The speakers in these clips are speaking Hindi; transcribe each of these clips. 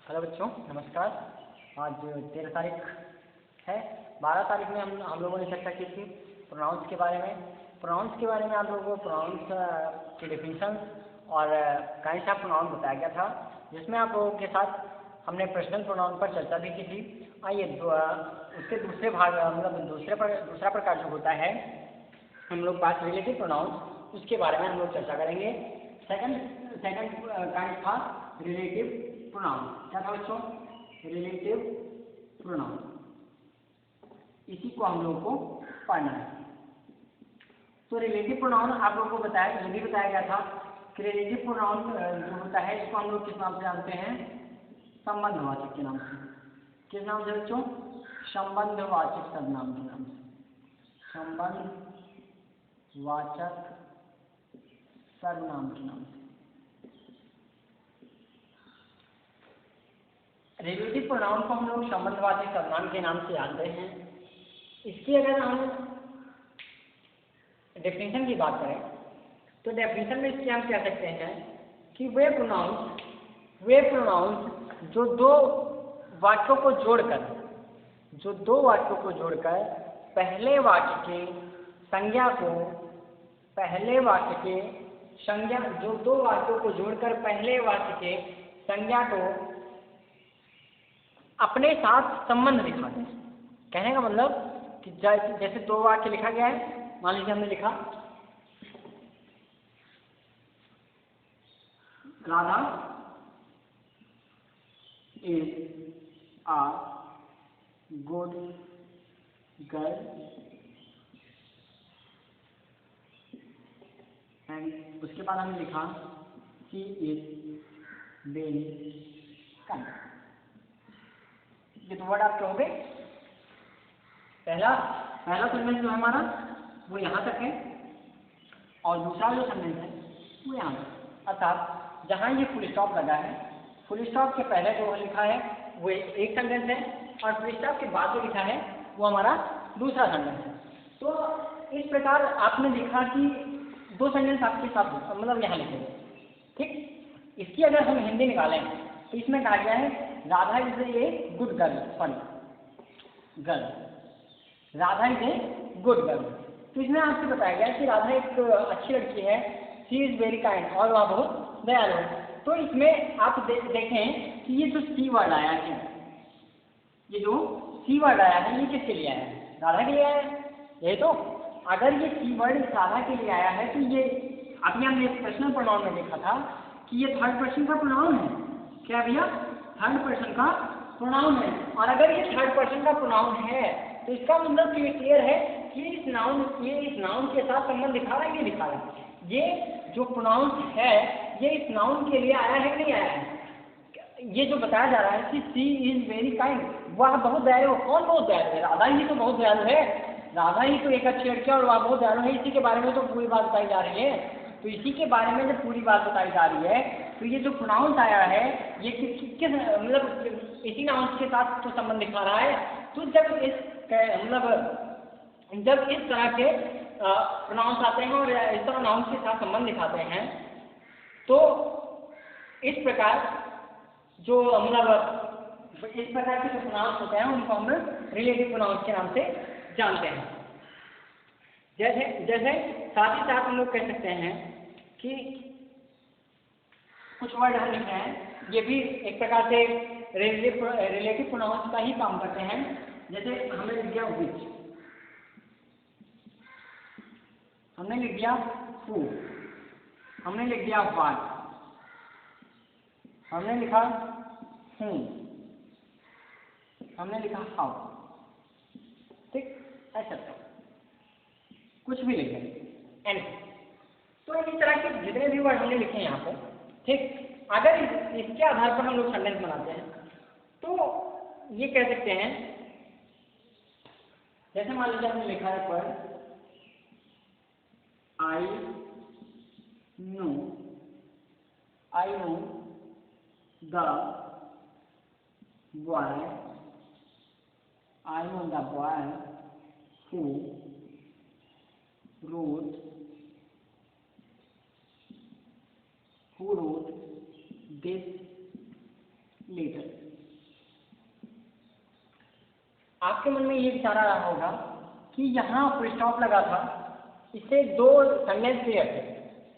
हेलो बच्चों, नमस्कार। आज 13 तारीख है। 12 तारीख में हम लोगों ने चर्चा की थी प्रोनाउंस के बारे में। प्रोनाउंस के बारे में आप लोगों को प्रोनाउंस की डेफिनेशन और काइंड्स ऑफ प्रोनाउन बताया गया था, जिसमें आप लोगों के साथ हमने पर्सनल प्रोनाउन पर चर्चा भी की थी। आइए उसके दूसरे भाग दूसरा प्रकार जो होता है, हम लोग बात रिलेटिव प्रोनाउंस, उसके बारे में हम लोग चर्चा करेंगे। सेकंड काइंड था रिलेटिव प्रोनाउन। क्या था बच्चों? Relative pronoun. इसी को हम लोगों को पढ़ना है। तो रिलेटिव प्रोनाउन आप लोगों को ये भी बताया गया था कि रिलेटिव प्रोनाउन जो होता है, इसको हम लोग किस नाम से जानते हैं? संबंधवाचक के नाम से। किस नाम से बच्चों? संबंधवाचक सर्वनाम के नाम से। संबंधवाचक सर्वनाम के नाम से। रिलेटिव प्रोनाउन को हम लोग संबंधवाचक सर्वनाम के नाम से जानते हैं। इसकी अगर हम डेफिनेशन की बात करें तो डेफिनेशन में इसकी हम कह सकते हैं कि वे प्रोनाउंस जो दो वाक्यों को जोड़कर पहले वाक्य के संज्ञा को जो दो वाक्यों को जोड़कर पहले वाक्य के संज्ञा को अपने साथ संबंध दिखाते हैं। कहने का मतलब कि जैसे दो वाक्य लिखा गया है, मान लीजिए हमने लिखा Radha is a good girl and उसके बाद हमने लिखा शी इज वेरी काइंड। ये दो वर्ड आपके हो गए। पहला सेंटेंस जो है हमारा वो यहाँ तक है और दूसरा जो सेंटेंस है वो यहाँ तक। अर्थात जहाँ ये फुल स्टॉप लगा है, फुल स्टॉप के पहले जो लिखा है वो एक सेंटेंस है और फुल स्टॉप के बाद जो लिखा है वो हमारा दूसरा सेंटेंस है। तो इस प्रकार आपने लिखा कि दो सेंटेंस आपके साथ मतलब यहाँ लिखे गए। ठीक, इसकी अगर हम हिंदी निकालें तो इसमें कहा गया है Radha is a good girl. Radha is a good girl. तो इसमें आपसे बताया गया कि राधा एक अच्छी लड़की है, शी इज वेरी काइंड, और वह बहुत दयालु है। तो इसमें आप देखें कि ये जो सी वर्ड आया है, ये किसके लिए आया है? राधा के लिए आया है। ये तो अगर ये सी वर्ड राधा के लिए आया है तो ये अभी हमने पर्सनल प्रोनाउन में देखा था कि ये थर्ड पर्सन का प्रोनाउन है। क्या भैया? थर्ड पर्सन का प्रोनाउन है। और अगर ये थर्ड पर्सन का प्रोनाउन है तो इसका मतलब क्लियर है कि इस नाउन के साथ संबंध दिखा रहा है कि दिखा रहा है। ये जो प्रोनाउन है ये इस नाउन के लिए आया है कि नहीं आया है? ये जो बताया जा रहा है कि शी इज वेरी काइंड, वह बहुत दयालु। कौन बहुत दयालु है? राधा ही तो बहुत दयालु है। राधा ही तो एक अच्छी लड़की है और वह बहुत दयालु है। इसी के बारे में तो पूरी बात बताई जा रही है। तो इसी के बारे में जब पूरी बात बताई जा रही है तो ये जो प्रोनाउंस आया है ये किस मतलब इसी नाउंस के साथ तो संबंध दिखा रहा है। तो जब इस तरह के प्रोनाउंस आते हैं और इस तरह नाउंस के साथ संबंध दिखाते हैं तो इस प्रकार जो इस प्रकार के जो प्रोनाउंस होते हैं उनको हम रिलेटिव प्रोनाउंस के नाम से जानते हैं। जैसे साथ ही साथ हम लोग कह सकते हैं कि कुछ वर्ड हम लिखे हैं, ये भी एक प्रकार से रिलेटिव प्रोनाउंस का ही काम करते हैं। जैसे हमने लिख दिया विच, हमने लिख दिया हु, हमने लिख दिया व्हाट, हमने लिखा whom, हमने लिखा हाउ। ठीक, ऐसा कुछ भी लिखे एंड। तो इस तरह के जितने भी वर्ड हमने लिखे हैं यहाँ पर, ठीक, अगर इसके आधार पर हम लोग सेंटेंस बनाते हैं तो ये कह सकते हैं, जैसे मान लीजिए हमने लिखा है पर I know the boy, who wrote this letter। आपके मन में ये विचार आ रहा होगा कि यहाँ फुल स्टॉप लगा था, इससे दो सेंटेंस क्लियर थे,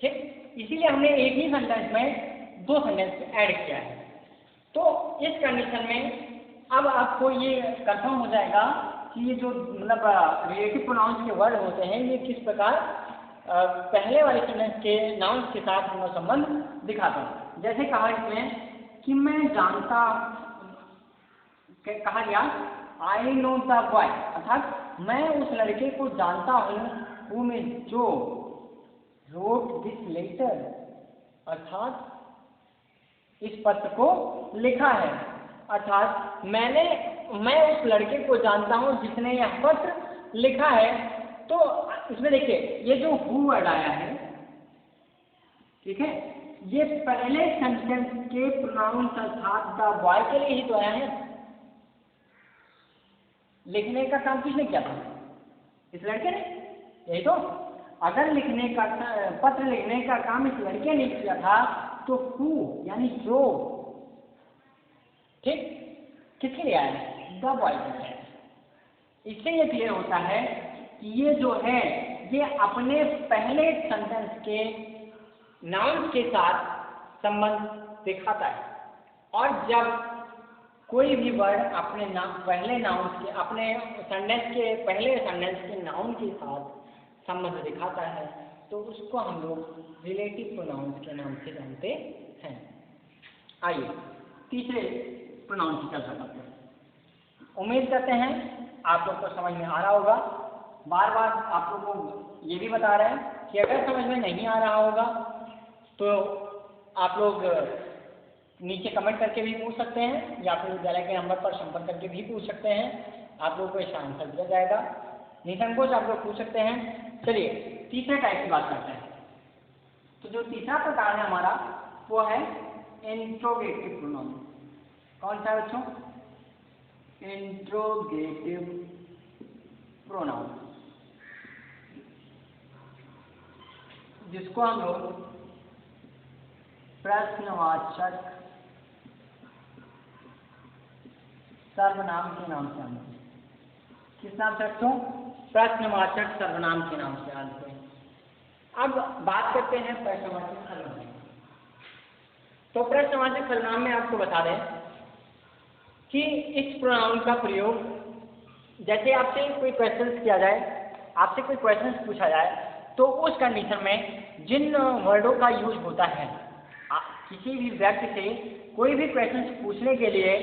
ठीक, इसीलिए हमने एक ही सेंटेंस में दो सेंटेंस ऐड किया है। तो इस कंडीशन में अब आपको ये कंफर्म हो जाएगा कि ये जो मतलब रिलेटिव प्रोनाउंस के वर्ड होते हैं ये किस प्रकार पहले वाले सेंटेंस के नाउन्स के साथ उनका संबंध दिखाते हैं। जैसे कहा इसमें कि मैं जानता, कहा गया आई नो द बॉय, अर्थात मैं उस लड़के को जानता हूँ हु में जो रोट दिस लेटर, अर्थात इस पत्र को लिखा है, अर्थात मैं उस लड़के को जानता हूँ जिसने यह पत्र लिखा है। तो इसमें देखिए ये जो हु वर्ड आया है, ठीक है, ये पहले सेंटेंस के प्रोनाउंस अर्थात द बॉय के लिए ही तो आया है। लिखने का काम किसने किया था? इस लड़के ने, यही तो। अगर लिखने का पत्र लिखने का काम इस लड़के ने किया था तो हु यानी जो, ठीक, किसके लिए आया है? द बॉय के लिए। इससे ये क्लियर होता है कि ये जो है ये अपने पहले सेंटेंस के नाउन के साथ संबंध दिखाता है, और जब कोई भी वर्ड अपने पहले नाउन के अपने सेंटेंस के पहले सेंटेंस के नाउन के साथ संबंध दिखाता है तो उसको हम लोग रिलेटिव प्रोनाउंस के नाम से जानते हैं। आइए तीसरे प्रोनाउन की चर्चा करते हैं। उम्मीद करते हैं आप लोग को समझ में आ रहा होगा। बार बार आप लोगों को ये भी बता रहे हैं कि अगर समझ में नहीं आ रहा होगा तो आप लोग नीचे कमेंट करके भी पूछ सकते हैं या फिर विद्यालय के नंबर पर संपर्क करके भी पूछ सकते हैं। आप लोगों को इसका आंसर दिया जाएगा, निसंकोच आप लोग पूछ सकते हैं। चलिए तीसरे टाइप की बात करते हैं। तो जो तीसरा प्रकार है हमारा वो है इंट्रोगेटिव प्रोनाउन। कौन सा है बच्चों? इंट्रोगेटिव प्रोनाउन, जिसको हम लोग प्रश्नवाचक सर्वनाम के नाम से जानते हैं। किस नाम से बच्चों? प्रश्नवाचक सर्वनाम के नाम से जानते हैं। अब बात करते हैं प्रश्नवाचक सर्वनाम। तो प्रश्नवाचक सर्वनाम में आपको बता दें कि इस प्रोनाउन का प्रयोग जैसे आपसे कोई क्वेश्चन किया जाए, आपसे कोई क्वेश्चन पूछा जाए तो उस कंडीशन में जिन वर्डों का यूज होता है, किसी भी व्यक्ति से कोई भी क्वेश्चन पूछने के लिए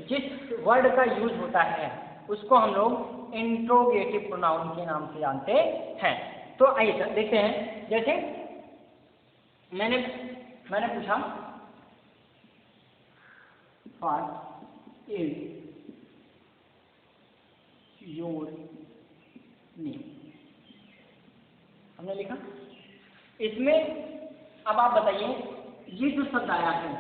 जिस वर्ड का यूज होता है उसको हम लोग इंट्रोगेटिव प्रोनाउन के नाम से जानते हैं। तो आइए देखते हैं। जैसे मैंने पूछा व्हाट इज योर नेम, हमने लिखा। इसमें अब आप बताइए ये जो शब्द आया है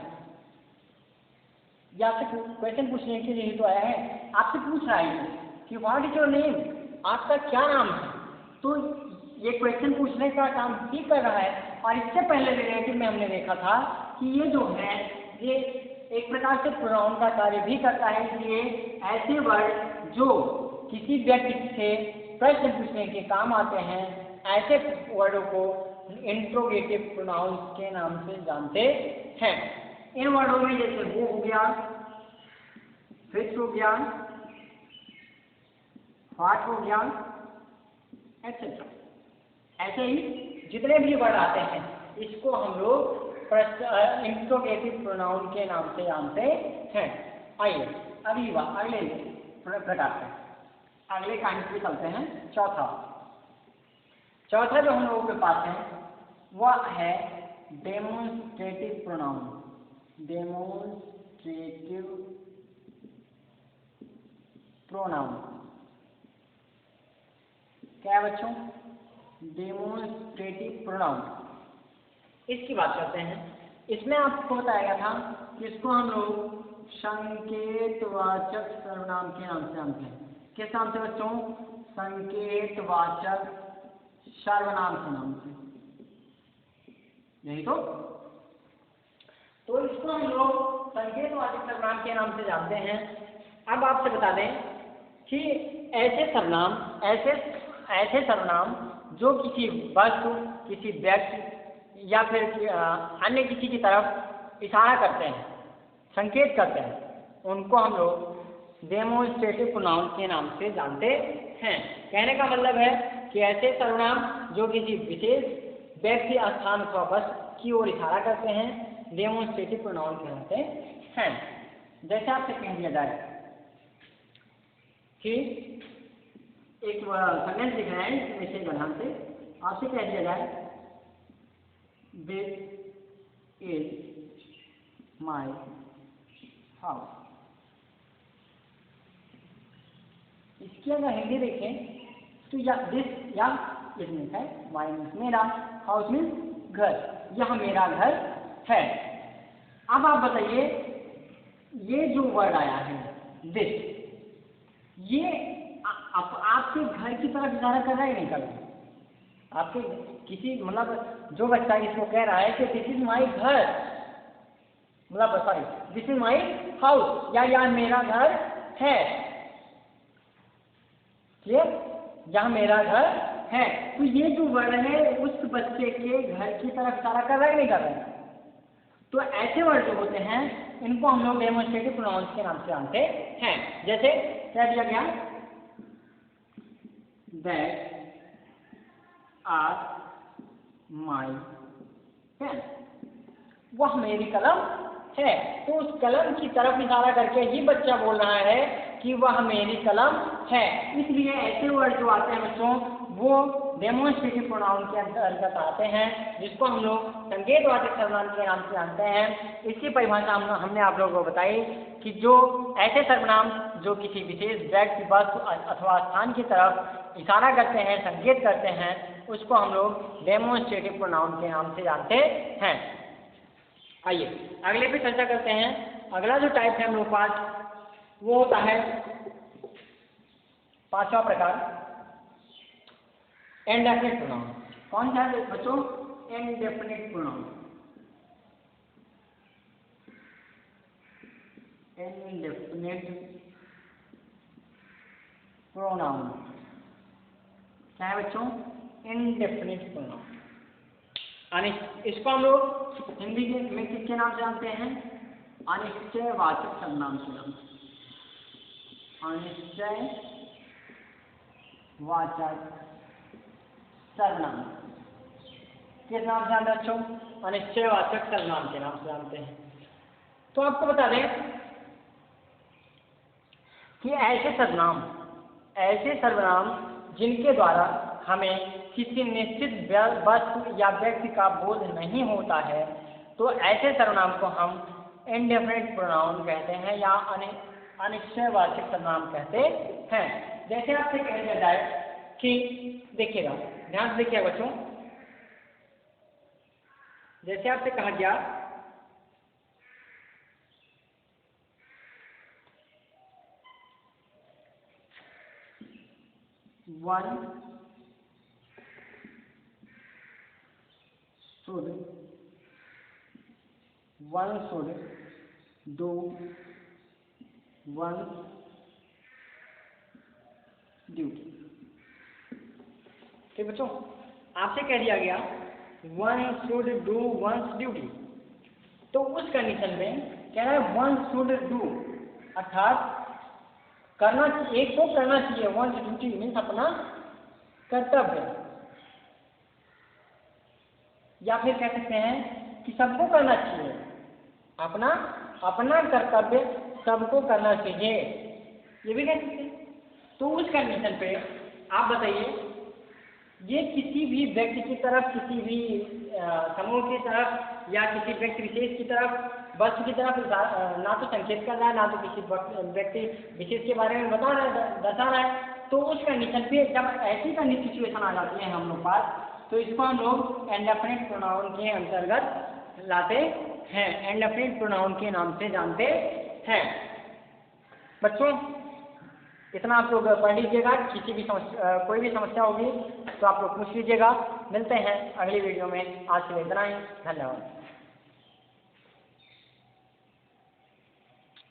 या आपसे क्वेश्चन पूछने के लिए तो आया है, आपसे पूछ रहा है कि व्हाट इज योर नेम, आपका क्या नाम है। तो ये क्वेश्चन पूछने का काम ही कर रहा है। और इससे पहले रिलेटिव में हमने देखा था कि ये जो है ये एक प्रकार से प्रोनाउन का कार्य भी करता है। ये ऐसे वर्ड जो किसी व्यक्ति से प्रश्न पूछने के काम आते हैं, ऐसे वर्डों को इंट्रोगेटिव प्रोनाउन के नाम से जानते हैं। इन वर्डों में जैसे वो हो गया, फिक्स हो गया, व्हाट हो गया, एक्सेट्रा। ऐसे ही जितने भी वर्ड आते हैं इसको हम लोग इंट्रोगेटिव प्रोनाउन के नाम से जानते हैं। आइए अगली बात, अगले प्रकार से अगले कांड पे चलते हैं। चौथा जो हम लोगों के पास है वह है डेमोन्स्ट्रेटिव प्रोनाउन। डेमोन्स्ट्रेटिव प्रोनाउन क्या है बच्चों? डेमोन्स्ट्रेटिव प्रोनाउन, इसकी बात करते हैं। इसमें आपको बताया गया था कि इसको हम लोग संकेतवाचक सर्वनाम के नाम से जानते हैं। किस नाम से बच्चों? संकेतवाचक सर्वनाम के नाम से, यही तो इसको हम लोग संकेतवाचक सर्वनाम के नाम से जानते हैं। अब आपसे बता दें कि ऐसे सर्वनाम जो किसी वस्तु, किसी व्यक्ति या फिर अन्य किसी की तरफ इशारा करते हैं, संकेत करते हैं, उनको हम लोग डेमोन्स्ट्रेटिव प्रोनाउन के नाम से जानते हैं। कहने का मतलब है कि ऐसे सर्वनाम जो किसी विशेष व्यक्ति, स्थान अथवा वस्तु की ओर इशारा करते हैं, डेमोन्स्ट्रेटिव प्रोनाउन कहलाते हैं। जैसे आपसे कह दिया जाए कि एक सेंटेंस लिख रहे हैं विशेष बधान से, आपसे कह दिया जाए दिस इज माई हाउस। इसकी अगर हिंदी देखें तो दिस या इसमें है, माई मीन्स मेरा, हाउस मीन्स घर, यह मेरा घर है। अब आप बताइए ये जो वर्ड आया है दिस, ये आपके घर की तरफ इशारा कर रहा है नहीं कर रहा? आपके किसी मतलब जो बच्चा इसको कह रहा है कि दिस इज माई घर, मतलब sorry this is my house, या यह मेरा घर है, क्लियर, यह मेरा घर है। तो ये जो वर्ड है उस बच्चे के घर की तरफ इशारा कर रहा है नहीं कर रहा है? तो ऐसे वर्ड जो होते हैं इनको हम लोग डेमोन्स्ट्रेटिव प्रोनाउंस के नाम से जानते हैं। जैसे क्या दिया गया, दैट आर माई पेन, वह मेरी कलम है। तो उस कलम की तरफ इशारा करके ही बच्चा बोल रहा है कि वह मेरी कलम है। इसलिए ऐसे वर्ड जो आते हैं बच्चों वो डेमोन्स्ट्रेटिव प्रोनाउन के अंतर्गत आते हैं, जिसको हम लोग संकेतवाचक सर्वनाम के नाम से जानते हैं। इसकी परिभाषा हमने आप लोगों को बताई कि जो ऐसे सर्वनाम जो किसी विशेष व्यक्ति, वस्तु अथवा स्थान की तरफ इशारा करते हैं, संकेत करते हैं, उसको हम लोग डेमोन्स्ट्रेटिव प्रोनाउन के नाम से जानते हैं। आइए अगले पे चर्चा करते हैं। अगला जो टाइप है हम लोग पास, वो होता है पांचवा प्रकार इंडेफिनिट प्रोनाउन। कौन सा है बच्चों? Indefinite pronoun. इंडेफिनिट प्रोनाउन क्या है बच्चों? Indefinite pronoun. इसको हम लोग हिंदी में किसके नाम से जानते हैं? अनिश्चयवाचक सर्वनाम से। अनिश्चयवाचक सर्वनाम किस नाम से जानते हैं बच्चों? अनिश्चयवाचक सर्वनाम के नाम से जानते हैं। तो आपको बता दें कि ऐसे सर्वनाम जिनके द्वारा हमें किसी निश्चित वस्तु या व्यक्ति का बोध नहीं होता है, तो ऐसे सर्वनाम को हम इंडेफिनिट प्रोनाउन कहते हैं या अनिश्चयवाचक सर्वनाम कहते हैं। जैसे आपसे कह दिया जाए कि देखिएगा, ध्यान से देखिएगा बच्चों, जैसे आपसे कहा गया one should do one's duty। ठीक बच्चों, आपसे कह दिया गया one should do one's duty, तो उस कंडीशन में कह रहा है one should do, अर्थात करना, एक को करना चाहिए। one's duty मीन्स अपना कर्तव्य, या फिर कह सकते हैं कि सबको करना चाहिए, अपना कर्तव्य सबको करना चाहिए, ये भी कह सकते हैं। तो उस कंडीशन पे आप बताइए, ये किसी भी व्यक्ति की तरफ, किसी भी समूह की तरफ या किसी व्यक्ति विशेष की तरफ, वस्तु की तरफ ना तो संकेत कर रहा है, ना तो किसी व्यक्ति विशेष के बारे में बता रहा है, दर्शा रहा है। तो उस कंडीशन पे जब ऐसी सिचुएशन आ जाती है हम लोग पास, तो इसको हम लोग इंडेफिनिट प्रोनाउन के अंतर्गत लाते हैं, इंडेफिनिट प्रोनाउन के नाम से जानते हैं। बच्चों इतना आप लोग पढ़ लीजिएगा, किसी भी कोई भी समस्या होगी तो आप लोग पूछ लीजिएगा। मिलते हैं अगली वीडियो में, आज के लिए इतना ही, धन्यवाद।